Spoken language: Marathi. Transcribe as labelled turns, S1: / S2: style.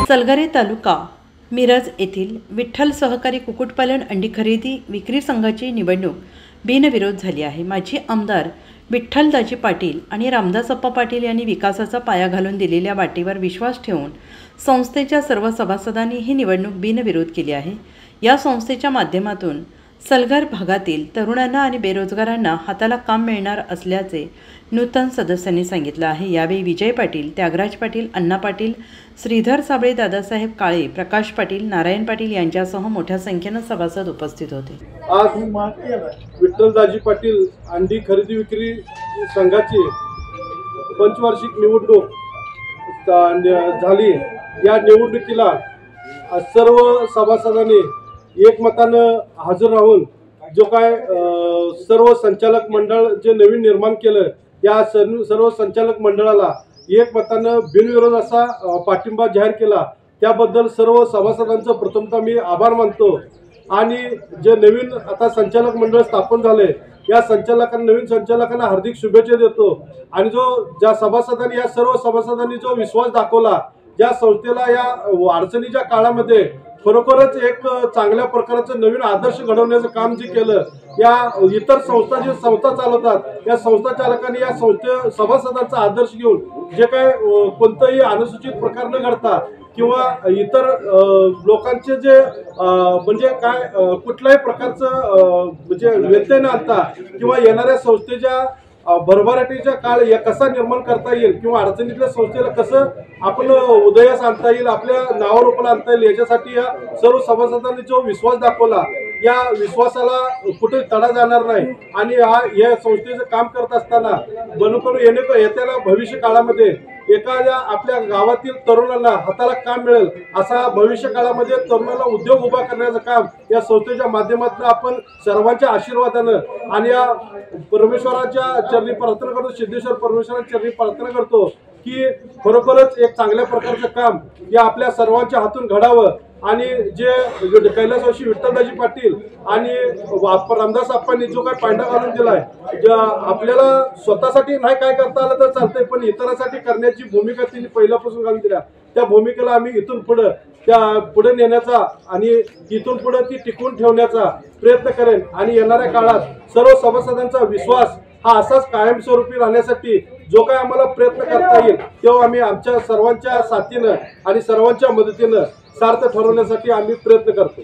S1: सलगरे तालुका मिरज येथील विठ्ठल सहकारी कुक्कुटपालन अंडी खरेदी विक्री संघाची निवडणूक बिनविरोध झाली आहे। माजी आमदार विठ्ठलदाजी पाटील आणि रामदासप्पा पाटील यांनी विकासाचा पाया घालून दिलेल्या वाटेवर विश्वास ठेवून संस्थेच्या सर्व सभासदांनी ही निवडणूक बिनविरोध केली आहे। या संस्थेच्या माध्यमातून सलगर भागातील तरुणांना आणि बेरोजगारांना हाताला काम मिळणार असल्याचे नूतन सदस्यांनी सांगितले आहे। यावेळी विजय पाटील, त्यागराज पाटील, अण्णा पाटील, श्रीधर साबळे, दादासाहेब काळे, प्रकाश पाटील, नारायण पाटील यांच्यासह मोठ्या संख्येने सभासद उपस्थित होते।
S2: आज विठ्ठलदाजी पाटील अंडी खरेदी विक्री संघाची पंचवार्षिक निवडणूक झाली। या निवडणुकीला सर्व सभासदांनी एकमतानं हजर राहून जो काय सर्व संचालक मंडळ जे नवीन निर्माण केलं या सर्व संचालक मंडळाला एकमतानं बिनविरोध असा पाठिंबा जाहीर केला। त्याबद्दल सर्व सभासदांचं प्रथमतः मी आभार मानतो। आणि जे नवीन आता संचालक मंडळ स्थापन झाले या नवीन संचालकांना हार्दिक शुभेच्छा देतो। आणि ज्या सभासदांनी या सर्व सभासदांनी जो विश्वास दाखवला ज्या संस्थेला या अडचणीच्या काळामध्ये खरोखरच एक चांगल्या प्रकारचं नवीन आदर्श घडवण्याचं काम जे केलं, या इतर संस्था चालवतात या संस्था चालकांनी या सभासदांचा आदर्श घेऊन जे काय कोणताही अनुसूचित प्रकार न घडता किंवा इतर लोकांचे जे म्हणजे काय कुठल्याही प्रकारचं म्हणजे व्यत्यय न आणता किंवा येणाऱ्या संस्थेच्या भरभराटीचा काळ कसा निर्माण करता येईल किंवा अडचणीतल्या संस्थेला कसं आपण उदयास आणता येईल, आपल्या नावारूपाला आणता येईल, याच्यासाठी या सर्व सभासदांनी जो विश्वास दाखवला या विश्वासाला कुठे तडा जाणार नाही। आणि या संस्थेचं काम करत असताना येत्या भविष्य काळामध्ये एखाद्या आपल्या गावातील तरुणांना हाताला काम मिळेल असा भविष्य काळामध्ये तरुणांना उद्योग उभा करण्याचं काम या संस्थेच्या माध्यमातून आपण सर्वांच्या आशीर्वादानं आणि या परमेश्वराच्या चरणी प्रार्थना करतो, सिद्धेश्वर परमेश्वराच्या चरणी प्रार्थना करतो की खरोखरच एक चांगल्या प्रकारचं काम या आपल्या सर्वांच्या हातून घडावं। आणि जे कैलासवासी विठ्ठलदाजी पाटील आणि रामदास अप्पांनी जो काय पायंडा घालून दिलाय, आपल्याला स्वतःसाठी नाही काय करता आलं तर चालतंय पण इतरांसाठी करण्याची भूमिका त्यांनी पहिल्यापासून घालून दिल्या, त्या भूमिकेला आम्ही इथून पुढे नेण्याचा आणि इथून पुढे ती टिकवून ठेवण्याचा प्रयत्न करेन। आणि येणाऱ्या काळात सर्व सभासदांचा विश्वास हा असाच कायमस्वरूपी राहण्यासाठी जो काय आम्हाला प्रयत्न करता येईल तेव्हा आम्ही आमच्या सर्वांच्या साथीनं आणि सर्वांच्या मदतीनं सार्थ ठरवण्यासाठी आम्ही प्रयत्न करतो।